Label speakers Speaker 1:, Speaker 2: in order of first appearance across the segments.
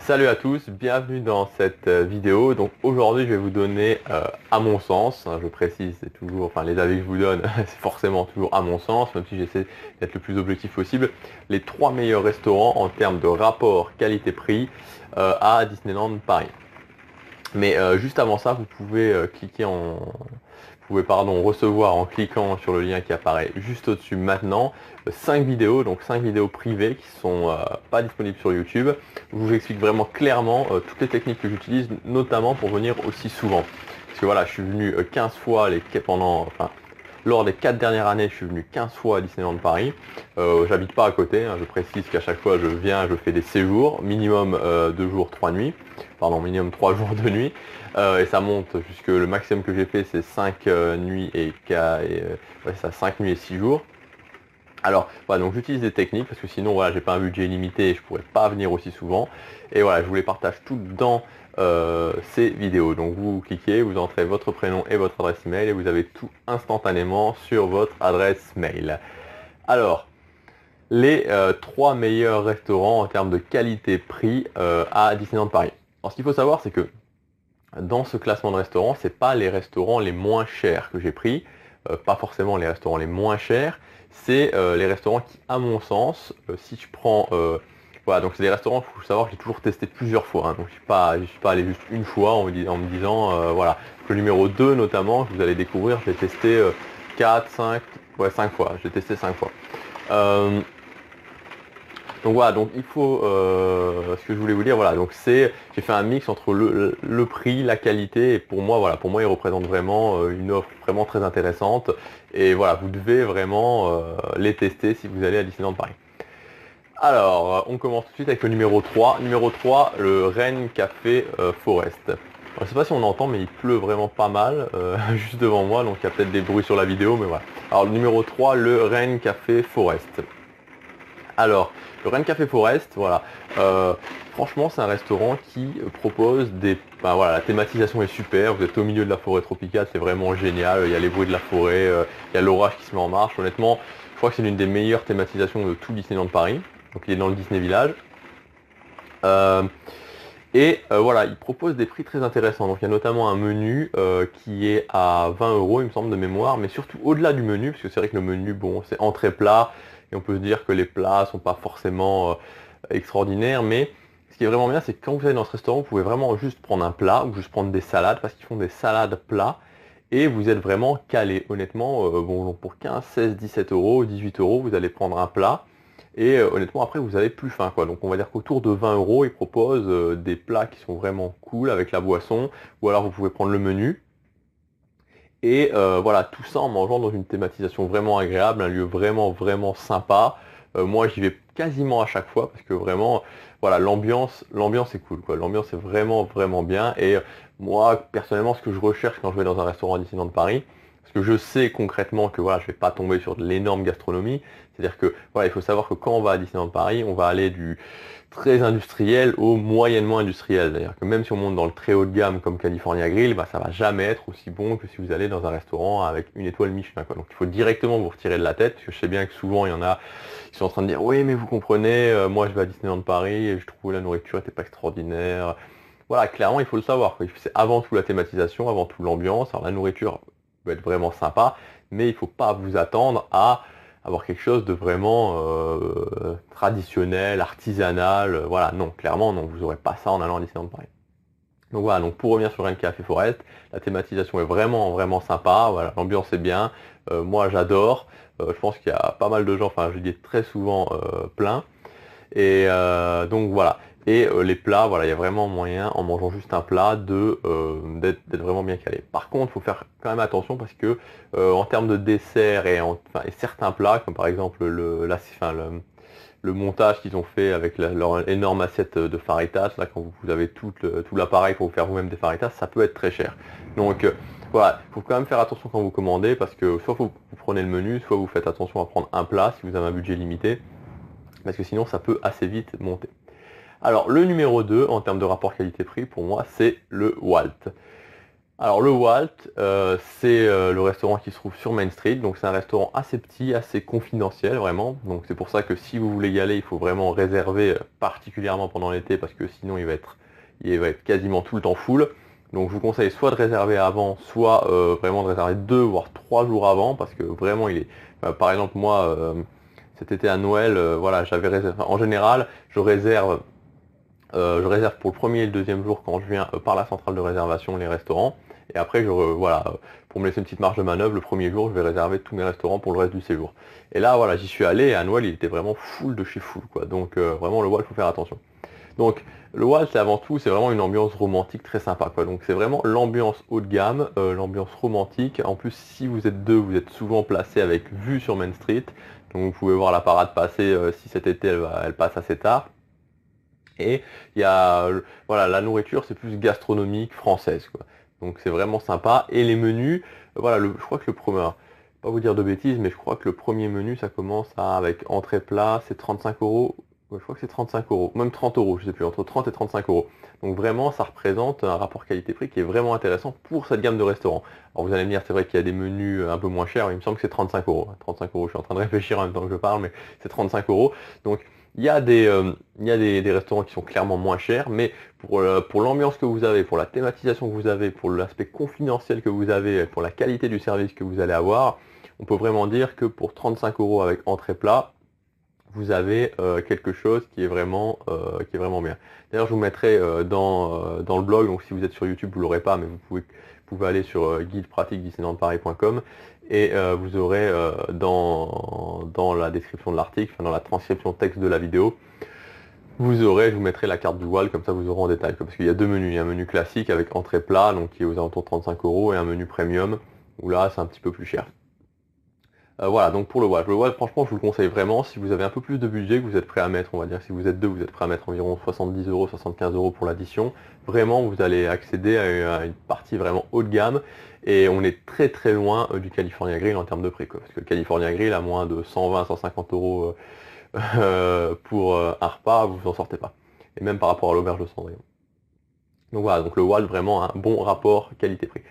Speaker 1: Salut à tous, bienvenue dans cette vidéo. Donc aujourd'hui je vais vous donner, à mon sens, hein, je précise, c'est toujours, enfin les avis que je vous donne, c'est forcément toujours à mon sens, même si j'essaie d'être le plus objectif possible, les 3 meilleurs restaurants en termes de rapport qualité-prix à Disneyland Paris. Mais juste avant ça, vous pouvez recevoir en cliquant sur le lien qui apparaît juste au-dessus maintenant 5 vidéos, donc 5 vidéos privées qui sont pas disponibles sur YouTube, où je vous explique vraiment clairement toutes les techniques que j'utilise, notamment pour venir aussi souvent. Parce que voilà, je suis venu 15 fois lors des 4 dernières années, je suis venu 15 fois à Disneyland Paris. J'habite pas à côté, hein, je précise qu'à chaque fois je viens, je fais des séjours, minimum 2 jours, 3 nuits. Pardon, minimum 3 jours de nuit. Et ça monte jusque le maximum que j'ai fait, c'est 5 nuits ouais, ça, 5 nuits et 6 jours. Alors, voilà, donc j'utilise des techniques parce que sinon, voilà, j'ai pas un budget limité et je pourrais pas venir aussi souvent. Et voilà, je vous les partage toutes dans ces vidéos. Donc vous cliquez, vous entrez votre prénom et votre adresse email et vous avez tout instantanément sur votre adresse mail. Alors, les 3 meilleurs restaurants en termes de qualité-prix à Disneyland Paris. Alors, ce qu'il faut savoir, c'est que dans ce classement de restaurants, c'est pas les restaurants les moins chers que j'ai pris, pas forcément les restaurants les moins chers, c'est les restaurants qui, à mon sens, si je prends, voilà, donc c'est des restaurants, il faut savoir que j'ai toujours testé plusieurs fois, hein, donc je suis pas allé juste une fois en me disant, voilà, le numéro 2 notamment, que vous allez découvrir, j'ai testé 4, 5, ouais 5 fois, j'ai testé 5 fois. Donc voilà, donc il faut, ce que je voulais vous dire, voilà, donc j'ai fait un mix entre le prix, la qualité, et pour moi, voilà, pour moi, il représente vraiment une offre vraiment très intéressante, et voilà, vous devez vraiment les tester si vous allez à Disneyland Paris. Alors, on commence tout de suite avec le numéro 3. Numéro 3, le Rennes Café Forest. Alors, je ne sais pas si on entend, mais il pleut vraiment pas mal, juste devant moi, donc il y a peut-être des bruits sur la vidéo, mais voilà. Alors, le numéro 3, le Rennes Café Forest. Alors, le Rennes Café Forest, voilà. Franchement, c'est un restaurant qui propose des... Ben voilà, la thématisation est super, vous êtes au milieu de la forêt tropicale, c'est vraiment génial, il y a les bruits de la forêt, il y a l'orage qui se met en marche. Honnêtement, je crois que c'est l'une des meilleures thématisations de tout Disneyland Paris. Donc il est dans le Disney Village. Euh, voilà, il propose des prix très intéressants. Donc il y a notamment un menu qui est à 20 euros, il me semble, de mémoire, mais surtout au-delà du menu, parce que c'est vrai que le menu, bon, c'est entrée plat, et on peut se dire que les plats sont pas forcément extraordinaires, mais ce qui est vraiment bien, c'est que quand vous allez dans ce restaurant, vous pouvez vraiment juste prendre un plat ou juste prendre des salades, parce qu'ils font des salades plats, et vous êtes vraiment calé. Honnêtement, bon, pour 15, 16, 17 euros, 18 euros, vous allez prendre un plat. Et honnêtement, après, vous avez plus faim, quoi. Donc, on va dire qu'autour de 20 euros, ils proposent des plats qui sont vraiment cool avec la boisson, ou alors vous pouvez prendre le menu. Et voilà, tout ça en mangeant dans une thématisation vraiment agréable, un lieu vraiment, vraiment sympa. Moi, j'y vais quasiment à chaque fois parce que vraiment, voilà, l'ambiance est cool, quoi. L'ambiance est vraiment, vraiment bien. Et moi, personnellement, ce que je recherche quand je vais dans un restaurant à Disneyland de Paris, parce que je sais concrètement que voilà, je vais pas tomber sur de l'énorme gastronomie. C'est-à-dire que voilà, il faut savoir que quand on va à Disneyland Paris, on va aller du très industriel au moyennement industriel. C'est-à-dire que même si on monte dans le très haut de gamme comme California Grill, bah, ça va jamais être aussi bon que si vous allez dans un restaurant avec une étoile Michelin, quoi. Donc il faut directement vous retirer de la tête, parce que je sais bien que souvent il y en a qui sont en train de dire oui mais vous comprenez, moi je vais à Disneyland Paris et je trouve la nourriture était pas extraordinaire. Voilà, clairement il faut le savoir, quoi. C'est avant tout la thématisation, avant tout l'ambiance. Alors la nourriture peut être vraiment sympa, mais il ne faut pas vous attendre à avoir quelque chose de vraiment traditionnel, artisanal. Voilà, non, clairement, non, vous n'aurez pas ça en allant à Disneyland Paris. Donc voilà, donc pour revenir sur Rennes Café Forest, la thématisation est vraiment, vraiment sympa. Voilà, l'ambiance est bien. Moi, j'adore. Je pense qu'il y a pas mal de gens, enfin, je dis très souvent plein. Et donc voilà. Et les plats, voilà, il y a vraiment moyen, en mangeant juste un plat, d'être vraiment bien calé. Par contre, il faut faire quand même attention parce que en termes de dessert et certains plats, comme par exemple le montage qu'ils ont fait avec leur énorme assiette de faritas, là quand vous avez tout l'appareil pour vous faire vous-même des faritas, ça peut être très cher. Donc voilà, il faut quand même faire attention quand vous commandez parce que soit vous prenez le menu, soit vous faites attention à prendre un plat si vous avez un budget limité, parce que sinon ça peut assez vite monter. Alors le numéro 2 en termes de rapport qualité-prix pour moi c'est le Walt. Alors le Walt, c'est le restaurant qui se trouve sur Main Street, donc c'est un restaurant assez petit, assez confidentiel vraiment. Donc c'est pour ça que si vous voulez y aller, il faut vraiment réserver particulièrement pendant l'été parce que sinon il va être quasiment tout le temps full. Donc je vous conseille soit de réserver avant, soit vraiment de réserver 2 voire 3 jours avant parce que vraiment par exemple moi cet été à Noël, voilà, j'avais réservé. En général, je réserve pour le premier et le deuxième jour quand je viens par la centrale de réservation les restaurants. Et après, voilà, pour me laisser une petite marge de manœuvre, le premier jour, je vais réserver tous mes restaurants pour le reste du séjour. Et là, voilà, j'y suis allé et à Noël, il était vraiment full de chez full, quoi. Donc vraiment, le Walt, il faut faire attention. Donc le Walt, c'est avant tout, c'est vraiment une ambiance romantique très sympa, quoi. Donc c'est vraiment l'ambiance haut de gamme, l'ambiance romantique. En plus, si vous êtes deux, vous êtes souvent placé avec vue sur Main Street. Donc vous pouvez voir la parade passer si cet été elle passe assez tard. Et il y a, voilà, la nourriture, c'est plus gastronomique française, quoi. Donc c'est vraiment sympa. Et les menus, voilà, je crois que le premier, pas vous dire de bêtises, mais je crois que le premier menu, ça commence avec entrée plat, c'est 35 euros. Ouais, je crois que c'est 35 euros, même 30 euros, je sais plus, entre 30 et 35 euros. Donc vraiment, ça représente un rapport qualité-prix qui est vraiment intéressant pour cette gamme de restaurants. Alors vous allez me dire, c'est vrai qu'il y a des menus un peu moins chers, il me semble que c'est 35 euros. 35 euros, je suis en train de réfléchir en même temps que je parle, mais c'est 35 euros. Donc il y a des restaurants qui sont clairement moins chers, mais pour l'ambiance que vous avez, pour la thématisation que vous avez, pour l'aspect confidentiel que vous avez, pour la qualité du service que vous allez avoir, on peut vraiment dire que pour 35 euros avec entrée plat, vous avez quelque chose qui est vraiment bien. D'ailleurs, je vous mettrai dans le blog, donc si vous êtes sur YouTube, vous ne l'aurez pas, mais vous pouvez aller sur guidepratique-disneylandparis.com et vous aurez dans la description de l'article, enfin, dans la transcription texte de la vidéo, je vous mettrai la carte du Walt, comme ça vous aurez en détail. Parce qu'il y a deux menus. Il y a un menu classique avec entrée plat, donc qui est aux alentours de 35 euros, et un menu premium, où là c'est un petit peu plus cher. Voilà, donc pour le Walt. Le Walt, franchement, je vous le conseille vraiment. Si vous avez un peu plus de budget que vous êtes prêt à mettre, on va dire, si vous êtes deux, vous êtes prêt à mettre environ 70 euros, 75 euros pour l'addition. Vraiment, vous allez accéder à une partie vraiment haut de gamme. Et on est très très loin du California Grill en termes de prix, quoi. Parce que le California Grill, à moins de 120, 150 euros pour un repas, vous en sortez pas. Et même par rapport à l'auberge de Cendrillon. Donc voilà, donc le Walt, vraiment un bon rapport qualité-prix.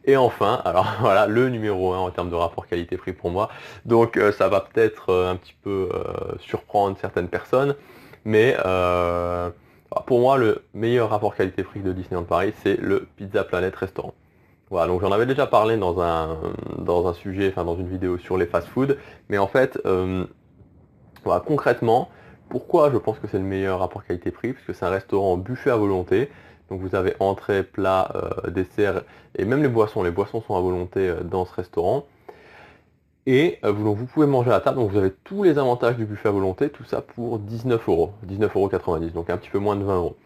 Speaker 1: Et enfin, alors voilà, le numéro 1 en termes de rapport qualité-prix pour moi. Donc ça va peut-être un petit peu surprendre certaines personnes, mais pour moi, le meilleur rapport qualité-prix de Disneyland Paris, c'est le Pizza Planet Restaurant. Voilà, donc j'en avais déjà parlé dans un sujet, enfin dans une vidéo sur les fast-food, mais en fait, voilà, concrètement, pourquoi je pense que c'est le meilleur rapport qualité-prix? Parce que c'est un restaurant buffet à volonté. Donc vous avez entrée, plat, dessert et même les boissons. Les boissons sont à volonté dans ce restaurant. Et vous pouvez manger à la table. Donc vous avez tous les avantages du buffet à volonté. Tout ça pour 19 euros. 19,90 €. Donc un petit peu moins de 20 euros.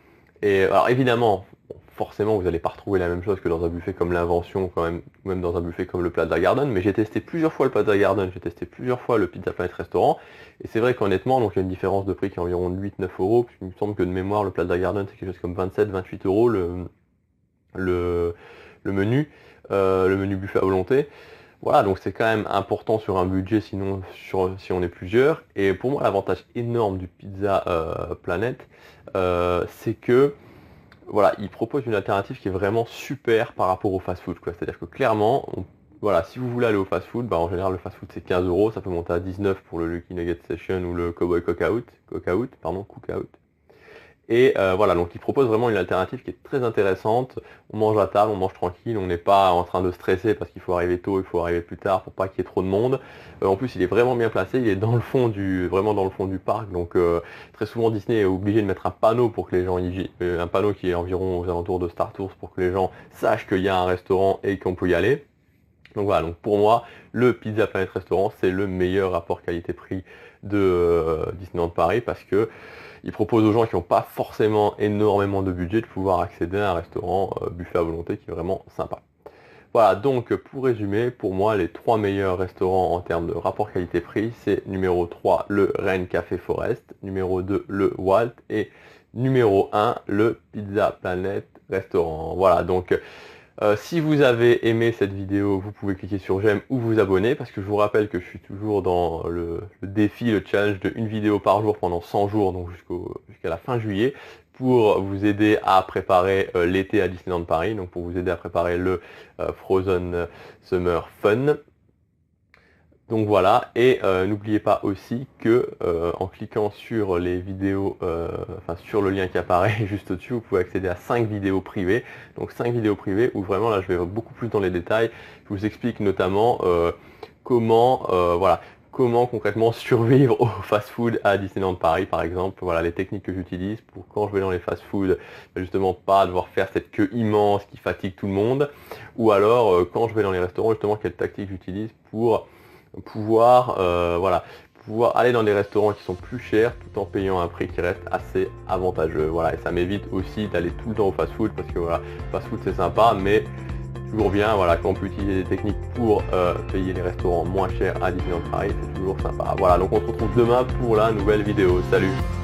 Speaker 1: Et alors évidemment, forcément, vous n'allez pas retrouver la même chose que dans un buffet comme l'Invention, quand même, ou même dans un buffet comme le Plaza Garden, mais j'ai testé plusieurs fois le Plaza Garden, j'ai testé plusieurs fois le Pizza Planet Restaurant, et c'est vrai qu'honnêtement, donc il y a une différence de prix qui est environ de 8-9 euros, puis il me semble que de mémoire, le Plaza Garden, c'est quelque chose comme 27-28 euros le, le menu buffet à volonté. Voilà, donc c'est quand même important sur un budget, sinon si on est plusieurs. Et pour moi, l'avantage énorme du Pizza Planet, c'est que voilà, il propose une alternative qui est vraiment super par rapport au fast-food, quoi. C'est-à-dire que clairement, voilà, si vous voulez aller au fast-food, bah, en général le fast-food c'est 15 euros, ça peut monter à 19 pour le Lucky Nugget Session ou le Cowboy Cookout. Et voilà, donc il propose vraiment une alternative qui est très intéressante. On mange à table, on mange tranquille, on n'est pas en train de stresser parce qu'il faut arriver tôt, il faut arriver plus tard pour pas qu'il y ait trop de monde. En plus, il est vraiment bien placé, il est vraiment dans le fond du parc. Donc très souvent Disney est obligé de mettre un panneau pour que les gens un panneau qui est environ aux alentours de Star Tours pour que les gens sachent qu'il y a un restaurant et qu'on peut y aller. Donc voilà, donc pour moi, le Pizza Planet Restaurant, c'est le meilleur rapport qualité-prix de Disneyland Paris parce que il propose aux gens qui n'ont pas forcément énormément de budget de pouvoir accéder à un restaurant buffet à volonté qui est vraiment sympa. Voilà, donc pour résumer, pour moi, les trois meilleurs restaurants en termes de rapport qualité-prix, c'est numéro 3, le Rennes Café Forest, numéro 2, le Walt, et numéro 1, le Pizza Planet Restaurant. Voilà, donc si vous avez aimé cette vidéo, vous pouvez cliquer sur j'aime ou vous abonner, parce que je vous rappelle que je suis toujours dans le défi, le challenge de une vidéo par jour pendant 100 jours, donc jusqu'à la fin juillet, pour vous aider à préparer l'été à Disneyland Paris, donc pour vous aider à préparer le Frozen Summer Fun. Donc voilà, et n'oubliez pas aussi que en cliquant sur les vidéos, enfin sur le lien qui apparaît juste au-dessus, vous pouvez accéder à 5 vidéos privées. Donc 5 vidéos privées où vraiment là je vais beaucoup plus dans les détails. Je vous explique notamment comment voilà, comment concrètement survivre au fast-food à Disneyland Paris par exemple. Voilà les techniques que j'utilise pour quand je vais dans les fast-food, justement pas devoir faire cette queue immense qui fatigue tout le monde. Ou alors quand je vais dans les restaurants, justement quelles tactiques j'utilise pour pouvoir voilà, pouvoir aller dans des restaurants qui sont plus chers tout en payant un prix qui reste assez avantageux. Voilà, et ça m'évite aussi d'aller tout le temps au fast-food parce que voilà, fast-food c'est sympa, mais toujours bien, voilà, quand on peut utiliser des techniques pour payer les restaurants moins chers à Disneyland Paris, c'est toujours sympa. Voilà, donc on se retrouve demain pour la nouvelle vidéo. Salut!